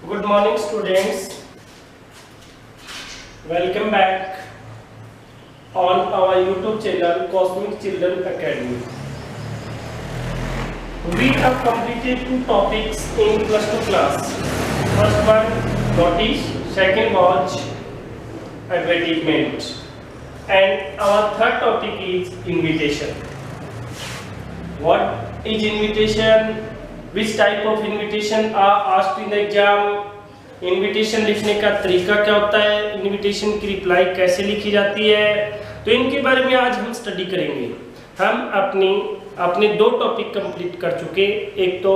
Good morning, students. Welcome back on our YouTube channel, Cosmic Children Academy. We have completed 2 topics in plus 2 class. First one, notice. Second was advertisement. And our third topic is invitation. What is invitation? Which type of invitation are asked in the exam? Invitation लिखने का तरीका क्या होता है, invitation की reply कैसे लिखी जाती है, तो इनके बारे में आज हम स्टडी करेंगे। हम अपने 2 टॉपिक कंप्लीट कर चुके, एक तो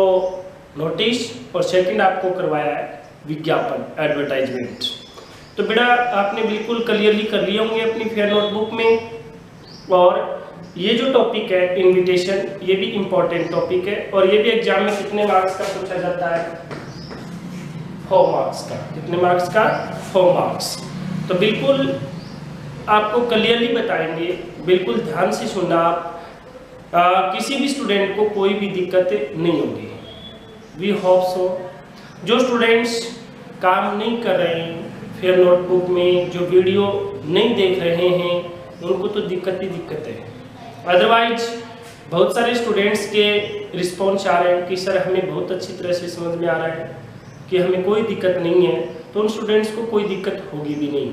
नोटिस और सेकंड आपको करवाया है विज्ञापन, एडवर्टाइजमेंट। तो बेटा आपने बिल्कुल क्लियरली कर लिए होंगे अपनी फेयर नोटबुक में। और ये जो टॉपिक है इनविटेशन, ये भी इम्पोर्टेंट टॉपिक है और ये भी एग्जाम में कितने मार्क्स का पूछा जाता है, 4 मार्क्स का। कितने मार्क्स का? 4 मार्क्स। तो बिल्कुल आपको क्लियरली बताएंगे, बिल्कुल ध्यान से सुनना आप। किसी भी स्टूडेंट को कोई भी दिक्कत नहीं होगी। We hope so. जो स्टूडेंट्स काम नहीं कर रहे हैं फेयर नोटबुक में, जो वीडियो नहीं देख रहे हैं, उनको तो दिक्कत ही दिक्कत है। अदरवाइज बहुत सारे स्टूडेंट्स के रिस्पॉन्स आ रहे हैं कि सर हमें बहुत अच्छी तरह से समझ में आ रहा है कि हमें कोई दिक्कत नहीं है। तो उन स्टूडेंट्स को कोई दिक्कत होगी भी नहीं,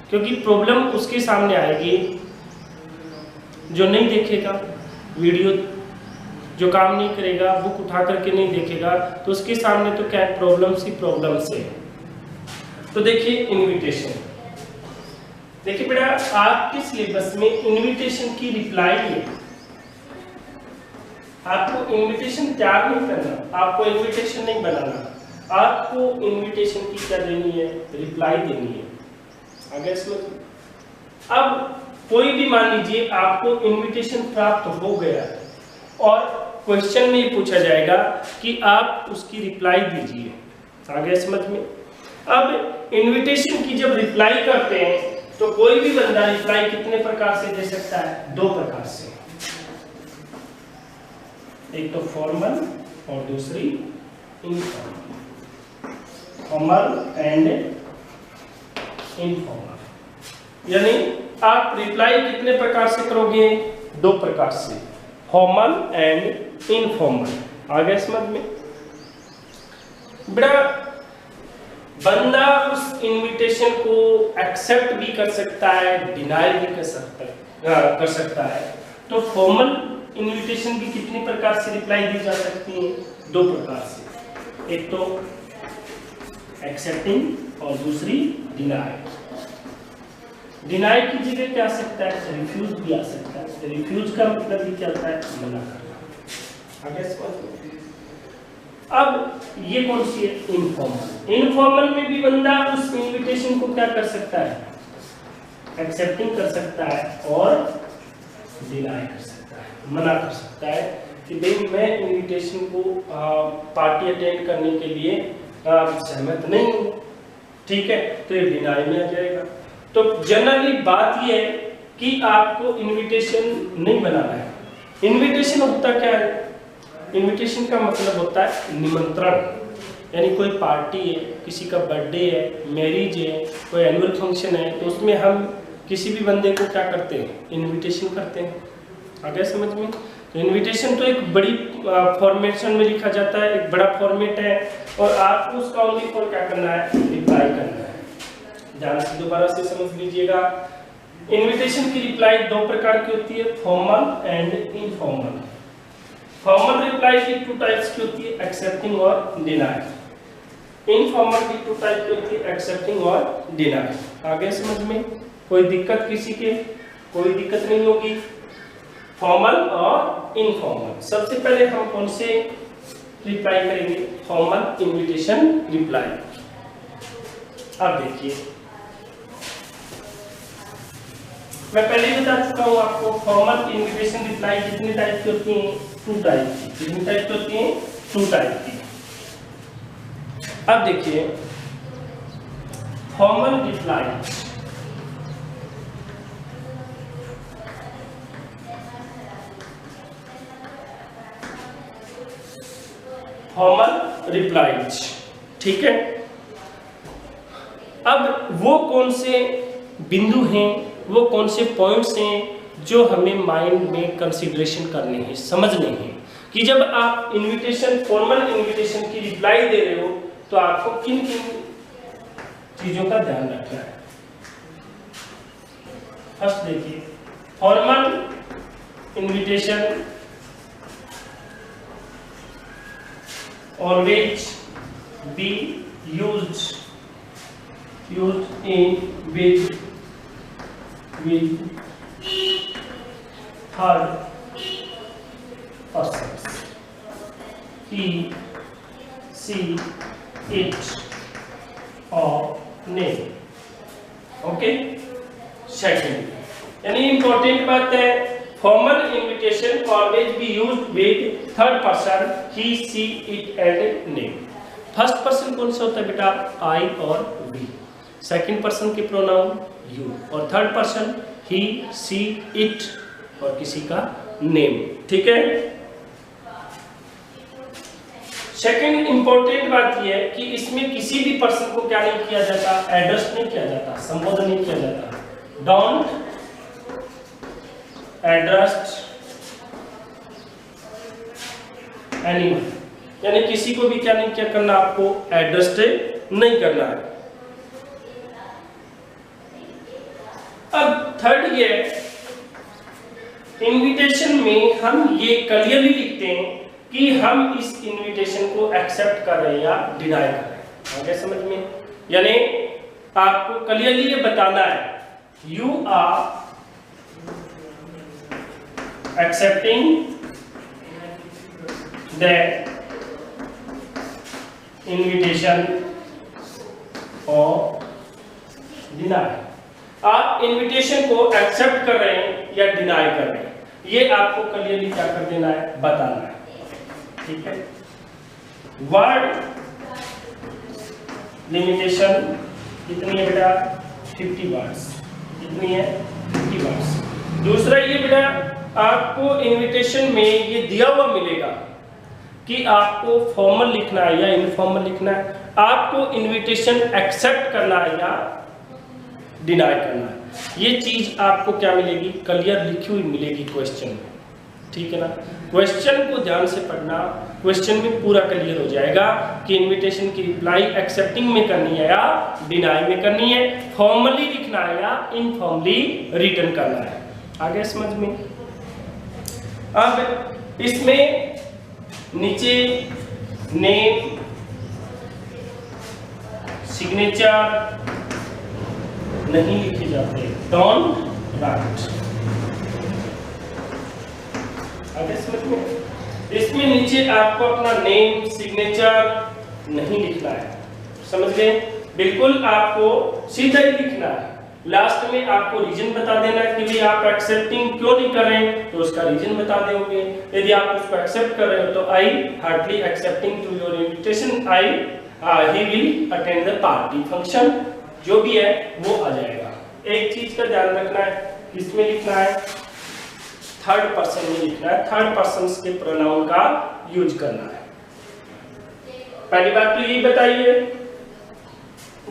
क्योंकि प्रॉब्लम उसके सामने आएगी जो नहीं देखेगा वीडियो, जो काम नहीं करेगा, बुक उठा करके नहीं देखेगा, तो उसके सामने तो क्या प्रॉब्लम्स ही प्रॉब्लम्स है। तो देखिए इनविटेशन, देखिए बेटा आपके सिलेबस में इनविटेशन की रिप्लाई है। आपको इनविटेशन तैयार नहीं करना, आपको इनविटेशन नहीं बनाना, आपको इनविटेशन की क्या देनी है, रिप्लाई देनी है। आगे इसमें अब कोई भी मान लीजिए आपको इनविटेशन प्राप्त हो गया और क्वेश्चन में ये पूछा जाएगा कि आप उसकी रिप्लाई दीजिए। आगे समझ में। अब इनविटेशन की जब रिप्लाई करते हैं तो कोई भी बंदा रिप्लाई कितने प्रकार से दे सकता है? 2 प्रकार से, एक तो फॉर्मल और दूसरी इनफॉर्मल। फॉर्मल एंड इनफॉर्मल, यानी आप रिप्लाई कितने प्रकार से करोगे? 2 प्रकार से, फॉर्मल एंड इनफॉर्मल। आगे समझ में। बेटा बंदा उस इनविटेशन को एक्सेप्ट भी कर सकता है, डिनाई भी कर सकता है। तो फॉर्मल इनविटेशन की कितनी प्रकार से रिप्लाई दी जा सकती है? 2 प्रकार से, एक तो एक्सेप्टिंग और दूसरी डिनाई। डिनाई की जगह क्या आ सकता है? रिफ्यूज भी आ सकता है। रिफ्यूज का मतलब भी क्या होता है? मना करना। आगे समझ। अब ये कौन सी है? इनफॉर्मल। इनफॉर्मल में भी बंदा उस इनविटेशन को क्या कर सकता है? एक्सेप्टिंग कर सकता है और डिनाई कर सकता है, मना कर सकता है कि भाई मैं इनविटेशन को पार्टी अटेंड करने के लिए सहमत नहीं हूँ। ठीक है, तो ये डिनाई में आ जाएगा। तो जनरली बात ये है कि आपको इनविटेशन नहीं बनाना है। इनविटेशन होता क्या है? इनविटेशन का मतलब होता है निमंत्रण। यानी कोई पार्टी है, किसी का बर्थडे है, मैरिज है, कोई एनुअल फंक्शन है, तो उसमें हम किसी भी बंदे को क्या करते हैं? इनविटेशन करते हैं। आगे समझ में। तो इनविटेशन तो एक बड़ी फॉर्मेशन में लिखा जाता है, एक बड़ा फॉर्मेट है और आपको उसका ओनली फॉर क्या करना है? रिप्लाई करना है। ध्यान से दोबारा से समझ लीजिएगा। इनविटेशन की रिप्लाई 2 प्रकार की होती है, formal and informal. Formal reply की 2 टाइप्स की होती है, एक्सेप्टिंग और डिनाई। इनफॉर्मल की 2 टाइप की होती है, एक्सेप्टिंग और डिनाई। आगे समझ में। कोई दिक्कत किसी के? कोई दिक्कत नहीं होगी। फॉर्मल और इनफॉर्मल। सबसे पहले हम कौन से रिप्लाई करेंगे? Formal invitation reply. अब देखिए, मैं पहले ही बता चुका हूं आपको, फॉर्मल इनविटेशन रिप्लाई कितने टाइप की होती हैं? 2 टाइप की। कितनी टाइप की होती हैं? 2 टाइप की। अब देखिए फॉर्मल रिप्लाई। फॉर्मल रिप्लाईज, ठीक है। अब वो कौन से बिंदु हैं, वो कौन से पॉइंट्स हैं जो हमें माइंड में कंसीडरेशन करने हैं, समझने हैं कि जब आप इनविटेशन, फॉर्मल इनविटेशन की रिप्लाई दे रहे हो तो आपको किन किन चीजों का ध्यान रखना है। फर्स्ट देखिए, formal invitation always be used in with third persons. He, she, it or name. Okay, second यानी इंपॉर्टेंट बात है, formal invitation always be used with third person he, she, it and name. First person कौन सा होता है बेटा? I और we. Second person के प्रोनाउन यू, और third person he, she, it और किसी का नेम। ठीक है। सेकंड इंपॉर्टेंट बात यह है कि इसमें किसी भी पर्सन को क्या नहीं किया जाता? एड्रेस नहीं किया जाता, संबोधन नहीं किया जाता। डोंट एड्रेस एनीवन, यानी किसी को भी क्या नहीं क्या करना, आपको एड्रेस नहीं करना है। अब थर्ड ये, इनविटेशन में हम ये क्लियरली लिखते हैं कि हम इस इनविटेशन को एक्सेप्ट कर रहे हैं या डिनाई कर रहे हैं। आगे समझ में, यानी आपको क्लियरली ये बताना है, you are accepting the invitation और डिनाई। आप इनविटेशन को एक्सेप्ट कर रहे हैं या डिनाई कर रहे हैं, ये आपको क्लियरली क्या कर देना है, बताना है। ठीक है। वर्ड लिमिटेशन कितनी है बेटा? 50 वर्ड्स। कितनी है? 50 वर्ड्स। दूसरा ये बेटा, आपको इनविटेशन में ये दिया हुआ मिलेगा कि आपको फॉर्मल लिखना है या इनफॉर्मल लिखना है, आपको इनविटेशन एक्सेप्ट करना है या डिनाई करना है। ये चीज आपको क्या मिलेगी? क्लियर लिखी हुई मिलेगी क्वेश्चन में। ठीक है ना। क्वेश्चन को ध्यान से पढ़ना, क्वेश्चन में पूरा क्लियर हो जाएगा कि इनविटेशन की रिप्लाई एक्सेप्टिंग में करनी है या डिनाई में करनी है, फॉर्मली लिखना है या इनफॉर्मली रिटर्न करना है। आगे समझ में। अब इसमें नीचे नेम, सिग्नेचर नहीं लिखे जाते, डोंट राइट। आगे समझ में। इसमें नीचे आपको अपना नेम, सिग्नेचर नहीं लिखना है, समझ गए? बिल्कुल आपको सीधा ही लिखना है। लास्ट में आपको रीजन बता देना है कि भाई आप एक्सेप्टिंग क्यों नहीं कर रहे हैं, तो उसका रीजन बता दोगे। यदि आप उसको एक्सेप्ट कर रहे हो तो I heartly accepting to your invitation, he will attend the party function, जो भी है वो आ जाएगा। एक चीज का ध्यान रखना है, किसमें लिखना है? थर्ड पर्सन में लिखना है, थर्ड पर्सन के प्रोनाउन का यूज करना है। पहली बात तो यही बताइए।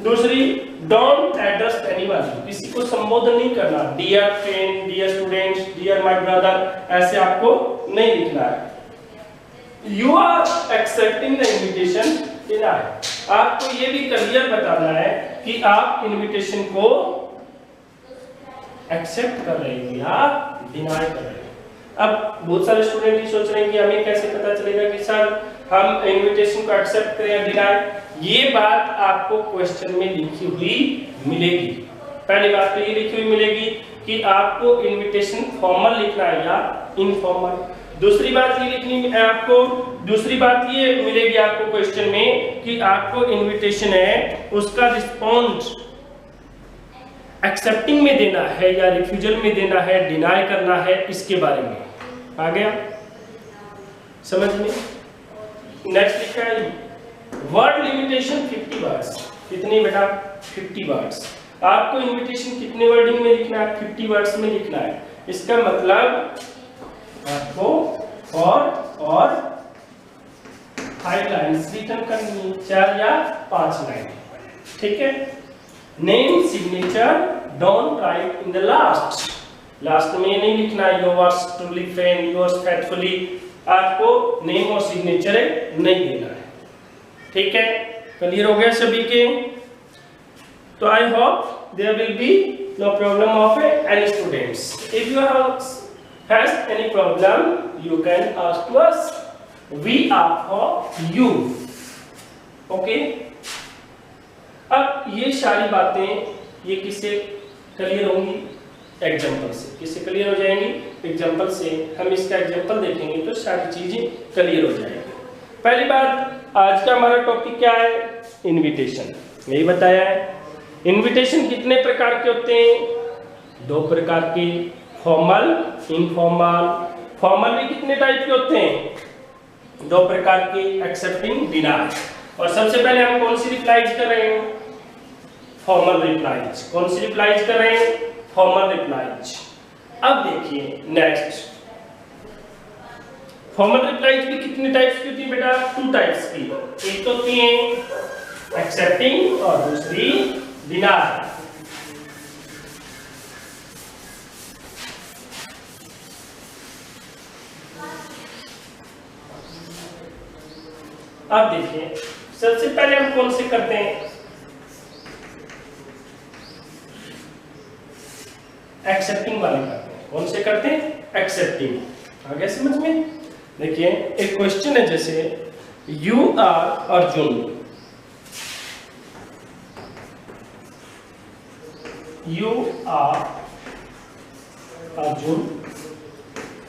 दूसरी, डोंट एड्रेस एनीवन, किसी को संबोधन नहीं करना। Dear friend, dear students, dear my brother, ऐसे आपको नहीं लिखना है। You are accepting the invitation deny, आपको ये भी क्लियर बताना है कि आप इनविटेशन को एक्सेप्ट कर रहे हैं या डिनाई कर रहे हैं। अब बहुत सारे स्टूडेंट ही सोच रहे हैं कि हमें कैसे पता चलेगा कि सर हम इनविटेशन को एक्सेप्ट करें या डिनाई। ये बात आपको क्वेश्चन में लिखी हुई मिलेगी। पहली बात तो ये लिखी हुई मिलेगी कि आपको इनविटेशन फॉर्मल लिखना है या इनफॉर्मल। दूसरी बात ये लिखनी है आपको, दूसरी बात ये मिलेगी आपको क्वेश्चन में कि आपको इनविटेशन है उसका रिस्पॉन्स एक्सेप्टिंग में देना है या रिफ्यूजल में देना है, डिनाई करना है, इसके बारे में। आ गया समझ में? नेक्स्ट लिखा है वर्ड लिमिटेशन 50 वर्ड्स। कितनी बेटा? 50 वर्ड्स। आपको इनविटेशन कितने वर्डिंग में लिखना है? 50 वर्ड्स में लिखना है। इसका मतलब आपको और 5 लाइन्स रिटर्न करनी है, 4 या 5 लाइन। ठीक है। Name signature don't write in the last, last में नहीं लिखना है yours truly friend, yours faithfully, आपको नेम और सिग्नेचर नहीं देना है। ठीक है, क्लियर हो गया सभी के? तो I hope there will be no problem of any students. If you has any problem you can ask to us, we are for you. Okay, अब ये सारी बातें ये किससे क्लियर होंगी? एग्जाम्पल से। किससे क्लियर हो जाएंगी? एग्जाम्पल से। हम इसका एग्जाम्पल देखेंगे तो सारी चीजें क्लियर हो जाएंगी। पहली बात, आज का हमारा टॉपिक क्या है? इनविटेशन। यही बताया है। इनविटेशन कितने प्रकार के होते हैं? 2 प्रकार के, फॉर्मल, इनफॉर्मल। फॉर्मल भी कितने टाइप के होते हैं? 2 प्रकार के, एक्सेप्टिंग, डिनाई। और सबसे पहले हम कौन सी रिप्लाईज कर रहे हैं? Formal replies. कौन सी रिप्लाईज कर रहे हैं? Formal replies. अब देखिए नेक्स्ट, फॉर्मल रिप्लाईज भी कितने टाइप्स की होती है बेटा? 2 टाइप्स की। एक तो होती है एक्सेप्टिंग और दूसरी डिनाई। अब देखिए सबसे पहले हम कौन से करते हैं? एक्सेप्टिंग वाले करते हैं। कौन से करते हैं? एक्सेप्टिंग। आगे समझ में? देखिए एक क्वेश्चन है, जैसे you are Arjun, you are Arjun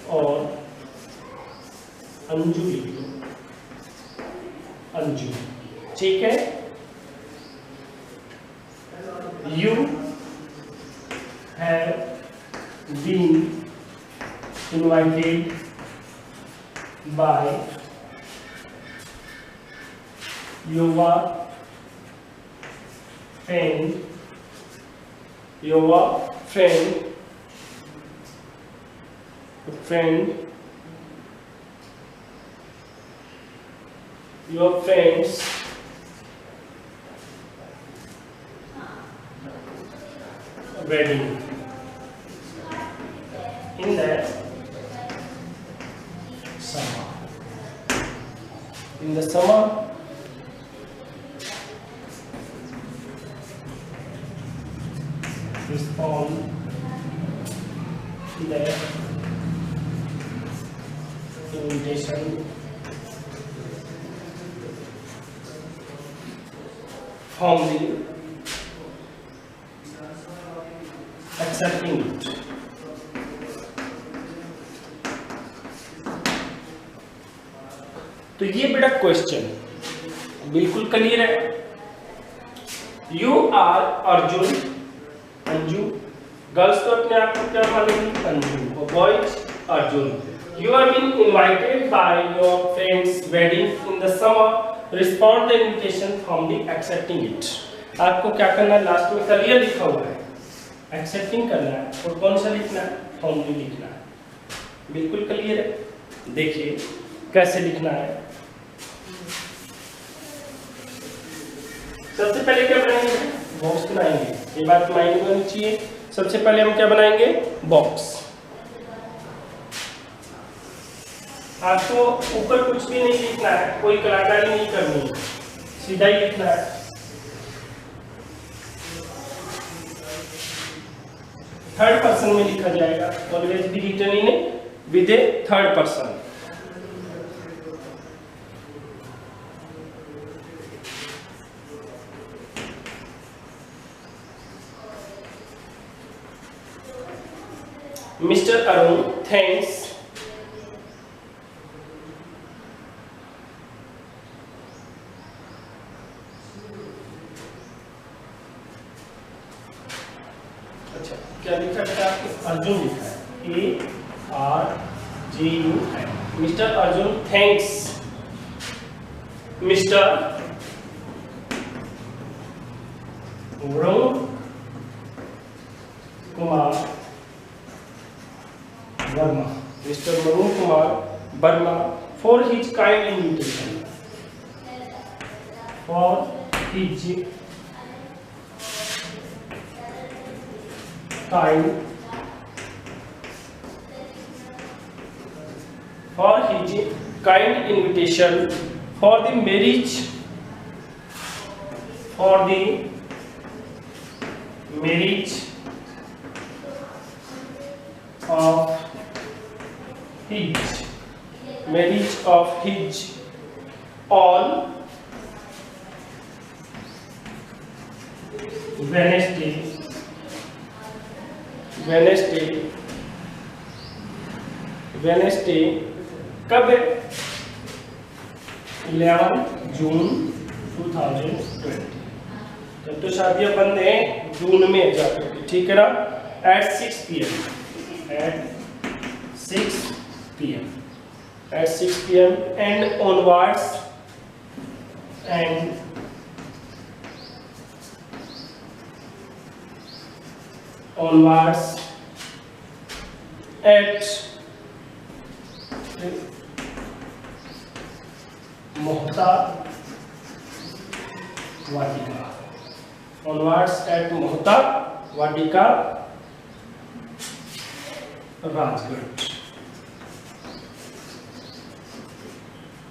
और अंजू लिख लो, अंजू। ठीक है, you have been invited by your friend, your friends wedding in the summer. In the summer, respond the invitation formally accepting it. तो ये बेटा क्वेश्चन बिल्कुल क्लियर है। You are Arjun, Anju. Girls तो अपने आप को क्या मानेंगी? अंजू। और boys Arjun. You are been invited by your friends wedding in the summer, respond the invitation formally accepting it. आपको क्या करना है? लास्ट में क्लियर लिखा हुआ है, एक्सेप्टिंग करना है। और कौन सा लिखना है? फॉर्मली लिखना है। बिल्कुल क्लियर है। देखिए कैसे लिखना है। सबसे पहले क्या बनाएंगे? बॉक्स बनाएंगे। ये बात माइंड में होनी चाहिए। सबसे पहले हम क्या बनाएंगे? बॉक्स। आपको ऊपर कुछ भी नहीं लिखना है, कोई कलाकारी नहीं करनी है, सीधा ही लिखना है। थर्ड पर्सन में लिखा जाएगा। Always be written in with a third person. Mr. Arun, thanks. अच्छा क्या लिखा है? अर्जुन लिखा है, ARJUN। Mister Arjun thanks mister Varun Kumar Verma, mister Varun Kumar Verma for his kind invitation, for his kind for his kind invitation for the marriage of his on Wednesday कब है 11 June 2020। तब तो शादियां बंद हैं जून में जाकर के, ठीक है ना। at 6 PM and onwards at 'Mohta Vatika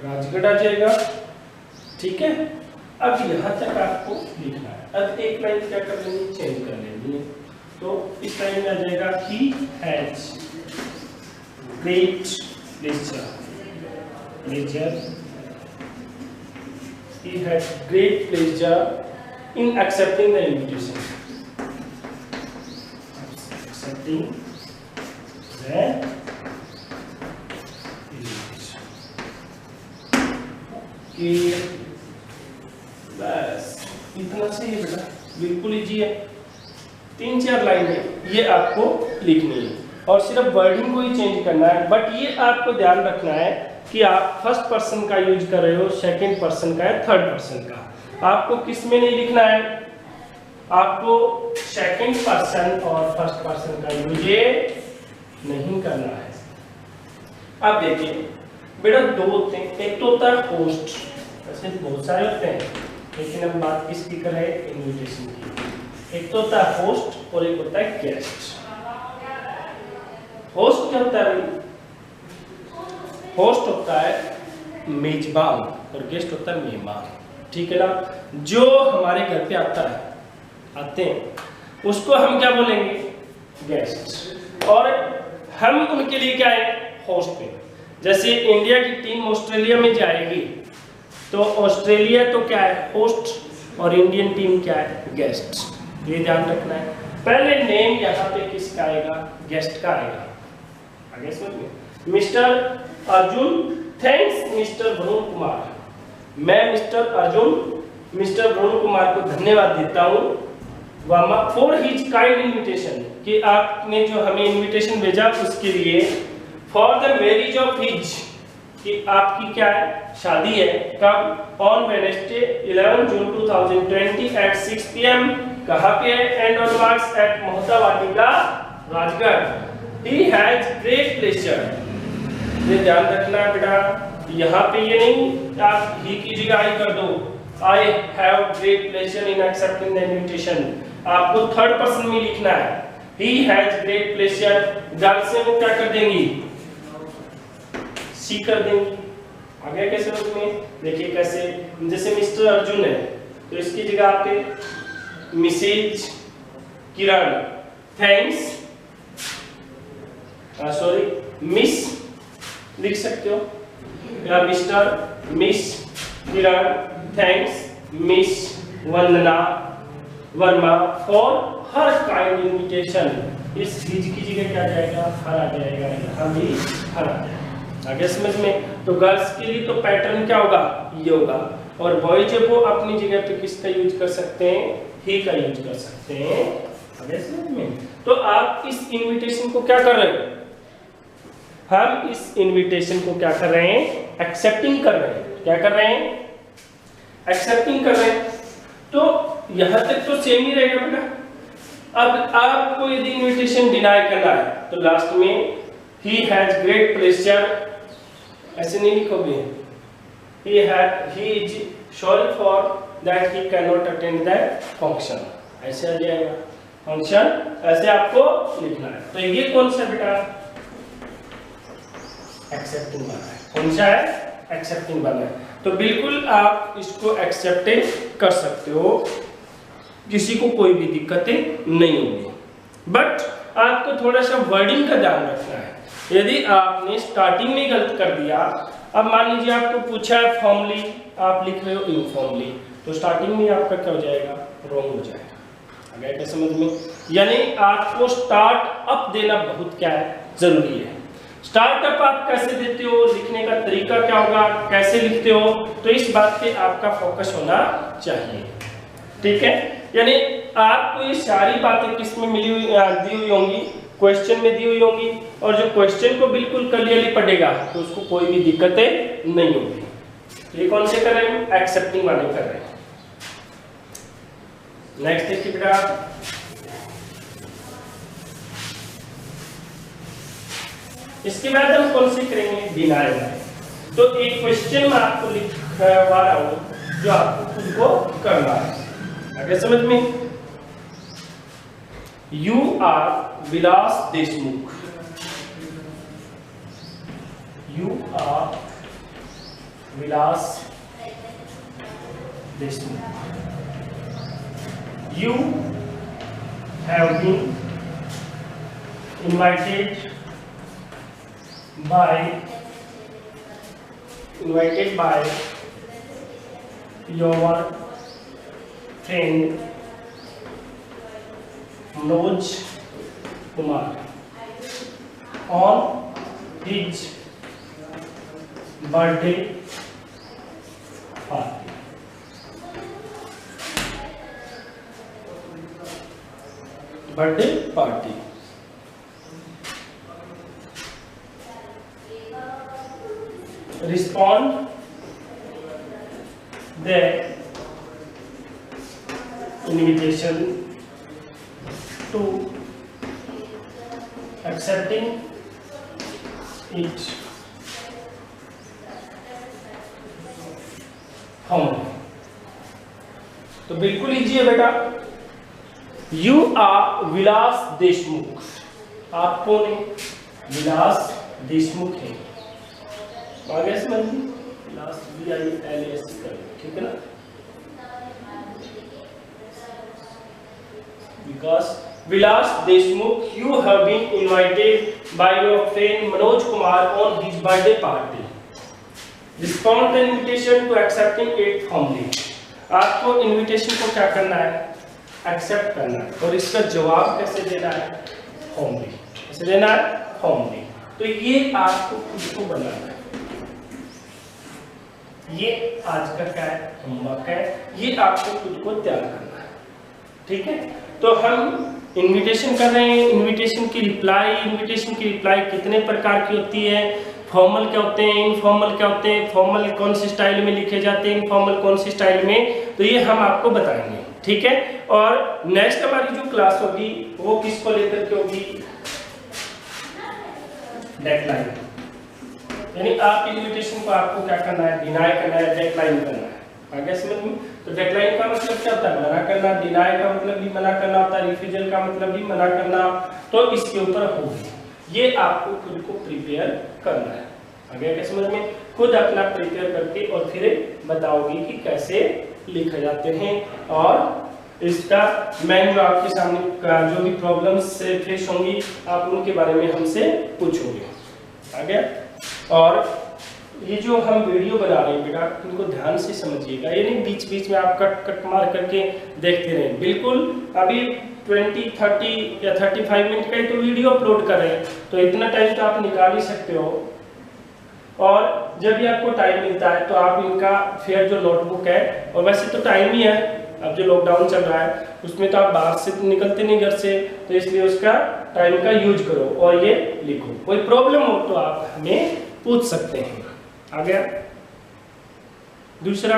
Rajgarh आ जाएगा, ठीक है। अब यहां तक आपको लिखना है। अब एक लाइन क्या कर लेनी, चेंज कर लेनी है। तो इस लाइन में आ जाएगा he has great pleasure in accepting the invitation. कि बस इतना सही है बेटा, बिल्कुल इजी है। 3-4 लाइन है, ये आपको लिखनी है और सिर्फ वर्डिंग को ही चेंज करना है। बट ये आपको ध्यान रखना है कि आप फर्स्ट पर्सन का यूज कर रहे हो, सेकंड पर्सन का है, थर्ड पर्सन का। आपको किस में नहीं लिखना है, आपको सेकंड पर्सन और फर्स्ट पर्सन का यूज नहीं करना है। अब देखिए बेटा, 2 होते हैं, एक तो होता है होस्ट, वैसे बहुत सारे होते हैं लेकिन हम बात किसकी कर रहे हैं, इनविटेशन की। एक तो होता है होस्ट और एक होता है गेस्ट। होस्ट क्या होता है भाई, होस्ट होता है मेजबान और गेस्ट होता है मेहमान, ठीक है ना। जो हमारे घर पे आते हैं उसको हम क्या बोलेंगे, गेस्ट, और हम उनके लिए क्या है, होस्ट पे। जैसे इंडिया की टीम ऑस्ट्रेलिया में जाएगी तो ऑस्ट्रेलिया तो क्या है, होस्ट, और इंडियन टीम क्या है, गेस्ट। ये ध्यान रखना है। पहले नेम यहाँ पे किसका आएगा, गेस्ट का आएगा। आगे समझिए, mister Arjun thanks mister Varun Kumar. मैं मिस्टर वरुण कुमार को धन्यवाद देता हूँ फॉर हिज काइंड इन्विटेशन, कि आपने जो हमें इन्विटेशन भेजा उसके लिए। For the marriage of his, कि आपकी क्या है, शादी है। कब, on Wednesday 11 June 2020 at 6 PM। कहाँ पे है, and onwards at Mohta Vatika Rajgarh. He has great pleasure. ये ध्यान रखना है बेटा, यहाँ पे ये नहीं आप ही की जगह आई कर दो, I have great pleasure in accepting the invitation. आपको थर्ड पर्सन में लिखना है, ही हैज ग्रेट प्लेजर। गर्ल से वो क्या कर देंगी, सी कर देंगी। आगे कैसे उसमें देखिए कैसे, जैसे मिस्टर अर्जुन है तो इसकी जगह आप मिसेज किरण थैंक्स, सॉरी मिस लिख सकते हो, या mister miss Kiran thanks miss Vandana Verma for her kind invitation. इस हिज की जगह क्या जाएगा, हर आ जाएगा, यहाँ भी हर आ जाएगा। आगे समझ में। तो गर्ल्स के लिए तो पैटर्न क्या होगा, ये होगा, और बॉयज वो अपनी जगह पे किसका यूज कर सकते हैं, ही का यूज कर सकते हैं। आगे समझ में। तो आप इस इनविटेशन को क्या कर रहे हो, हम इस इनविटेशन को क्या कर रहे हैं, एक्सेप्टिंग कर रहे हैं। क्या कर रहे हैं, एक्सेप्टिंग कर रहे हैं। तो यहां तक तो सेम ही रहेगा बेटा। अब आपको यदि इनविटेशन डिनाई करना है तो लास्ट में ही हैज ग्रेट प्लेजर ऐसे नहीं लिखोगे, he is sorry for that he cannot attend that function, ऐसे आ जाएगा। फंक्शन ऐसे आपको लिखना है। तो ये कौन सा बेटा एक्सेप्टिंग वाला है, कौन सा है एक्सेप्टिंग वाला है। तो बिल्कुल आप इसको एक्सेप्ट कर सकते हो, किसी को कोई भी दिक्कतें नहीं होगी। बट आपको थोड़ा सा वर्डिंग का ध्यान रखना है। यदि आपने स्टार्टिंग में गलत कर दिया, अब मान लीजिए आपको पूछा है फॉर्मली, आप लिख रहे हो इनफॉर्मली, तो स्टार्टिंग में आपका क्या हो जाएगा, रॉन्ग हो जाएगा। अगर क्या समझ में, यानी आपको स्टार्ट अप देना बहुत क्या है जरूरी है। स्टार्टअप आप कैसे देते हो, लिखने का तरीका क्या होगा, कैसे लिखते हो, तो इस बात पे आपका फोकस होना चाहिए। ठीक है, यानी आपको ये सारी बातें किस में मिली हुई दी हुई होंगी, क्वेश्चन में दी हुई होंगी, और जो क्वेश्चन को बिल्कुल क्लियरली पढ़ेगा तो उसको कोई भी दिक्कतें नहीं होगी। ये कौन से कर रहे हैं, एक्सेप्टिंग वाले कर रहे हैं। नेक्स्ट देखिए बेटा, इसके बाद हम कौन से करेंगे, डिनाई वाले। तो एक क्वेश्चन मैं आपको लिखवा रहा हूं जो आपको खुद को करना है। आगे समझ में, you are Vilas Deshmukh, you are Vilas Deshmukh, you have been invited by your friend Manoj Kumar on his birthday party. Birthday party. Respond the invitation to accepting it home. तो बिल्कुल लीजिए बेटा, यू आर विलास देशमुख, आप कौन है, विलास देशमुख है। आगे समझ, विलास VILAS, ठीक है ना, because Vilas Deshmukh you have been invited by your friend Manoj Kumar on his birthday party, respond the invitation to accepting it formally. आपको इनविटेशन को क्या करना है, एक्सेप्ट करना है, और इसका जवाब कैसे देना है, फॉर्मली। कैसे देना है, फॉर्मली। तो ये आपको खुद को बनाना है, ये आज का क्या है, होमवर्क है, ये आपको खुद को तैयार करना है। ठीक है, तो हम इनविटेशन कर रहे हैं, इनविटेशन की रिप्लाई कितने प्रकार की होती है, फॉर्मल क्या होते हैं, इनफॉर्मल क्या होते हैं, फॉर्मल कौन से स्टाइल में लिखे जाते हैं, इनफॉर्मल कौन से स्टाइल में, तो ये हम आपको बताएंगे। ठीक है, और नेक्स्ट हमारी जो क्लास होगी वो किसको लेकर के होगी, डेडलाइन। यानी आप इनविटेशन को आपको क्या करना है, डिनाई करना है, डेडलाइन करना है। आगे समझ में, तो डेडलाइन का मतलब क्या होता है, मना करना, डिनाई का मतलब भी मना करना होता है, रिफ्यूजल का मतलब भी मना करना, तो इसके ऊपर होगी, ये आपको खुद को प्रिपेयर करना है। आगे क्या समझ में, खुद अपना प्रिपेयर करके और फिर बताओगी कि कैसे लिखे जाते हैं, और इसका मैं जो आपके सामने जो भी प्रॉब्लम्स से फेस होंगी आप उनके बारे में हमसे पूछोगे। आगे, और ये जो हम वीडियो बना रहे हैं बेटा, इनको ध्यान से समझिएगा, ये नहीं बीच बीच में आप कट मार करके देखते रहें। बिल्कुल अभी 20, 30 या 35 मिनट का ही तो वीडियो अपलोड कर रहे हैं, तो इतना टाइम तो आप निकाल ही सकते हो। और जब भी आपको टाइम मिलता है तो आप इनका फिर जो नोटबुक है, और वैसे तो टाइम ही है, अब जो लॉकडाउन चल रहा है उसमें तो आप बाहर से निकलते नहीं घर से, तो इसलिए उसका टाइम का यूज करो और ये लिखो। कोई प्रॉब्लम हो तो आप हमें पूछ सकते हैं। आ गया। दूसरा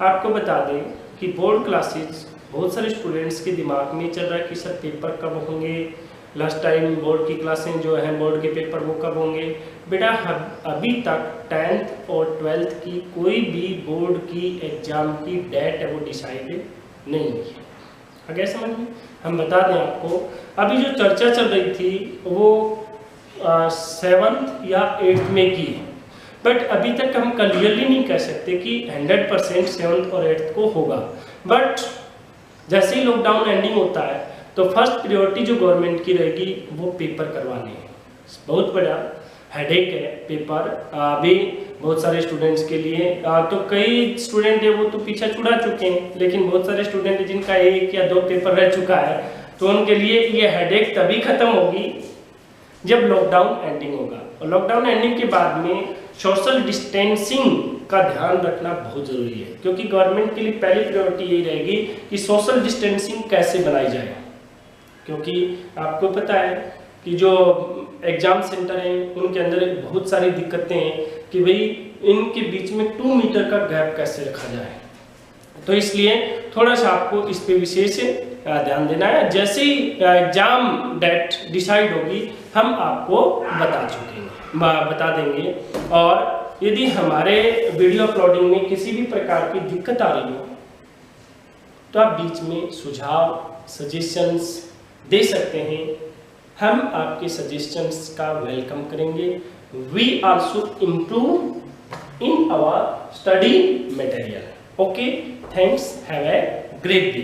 आपको बता दें कि बोर्ड क्लासेस बहुत सारे स्टूडेंट्स के दिमाग में चल रहा है कि सर पेपर कब होंगे, लास्ट टाइम बोर्ड की क्लासें जो हैं बोर्ड के पेपर वो कब होंगे। बेटा अभी तक 10th और 12th की कोई भी बोर्ड की एग्ज़ाम की डेट है वो डिसाइडेड नहीं है। आ गया समझ में। हम बता दें आपको, अभी जो चर्चा चल रही थी वो 7th या 8th में की है, बट अभी तक हम क्लियरली नहीं कह सकते कि 100% 7th और 8th को होगा। बट जैसे ही लॉकडाउन एंडिंग होता है तो फर्स्ट प्रायोरिटी जो गवर्नमेंट की रहेगी वो पेपर करवाने हैं। बहुत बड़ा हेडेक है पेपर अभी बहुत सारे स्टूडेंट्स के लिए। तो कई स्टूडेंट है वो तो पीछे छुड़ा चुके हैं, लेकिन बहुत सारे स्टूडेंट है जिनका 1 या 2 पेपर रह चुका है, तो उनके लिए ये हेडेक तभी खत्म होगी जब लॉकडाउन एंडिंग होगा। और लॉकडाउन एंडिंग के बाद में सोशल डिस्टेंसिंग का ध्यान रखना बहुत जरूरी है, क्योंकि गवर्नमेंट के लिए पहली प्रायोरिटी यही रहेगी कि सोशल डिस्टेंसिंग कैसे बनाई जाए। क्योंकि आपको पता है कि जो एग्जाम सेंटर हैं उनके अंदर बहुत सारी दिक्कतें हैं कि भाई इनके बीच में 2 मीटर का गैप कैसे रखा जाए। तो इसलिए थोड़ा सा आपको इस पे विशेष ध्यान देना है। जैसे ही एग्जाम डेट डिसाइड होगी हम आपको बता देंगे। और यदि हमारे वीडियो अपलोडिंग में किसी भी प्रकार की दिक्कत आ रही हो तो आप बीच में सुझाव सजेशंस दे सकते हैं। हम आपके सजेशंस का वेलकम करेंगे। We also improve in our study material. Okay, thanks, have a great day.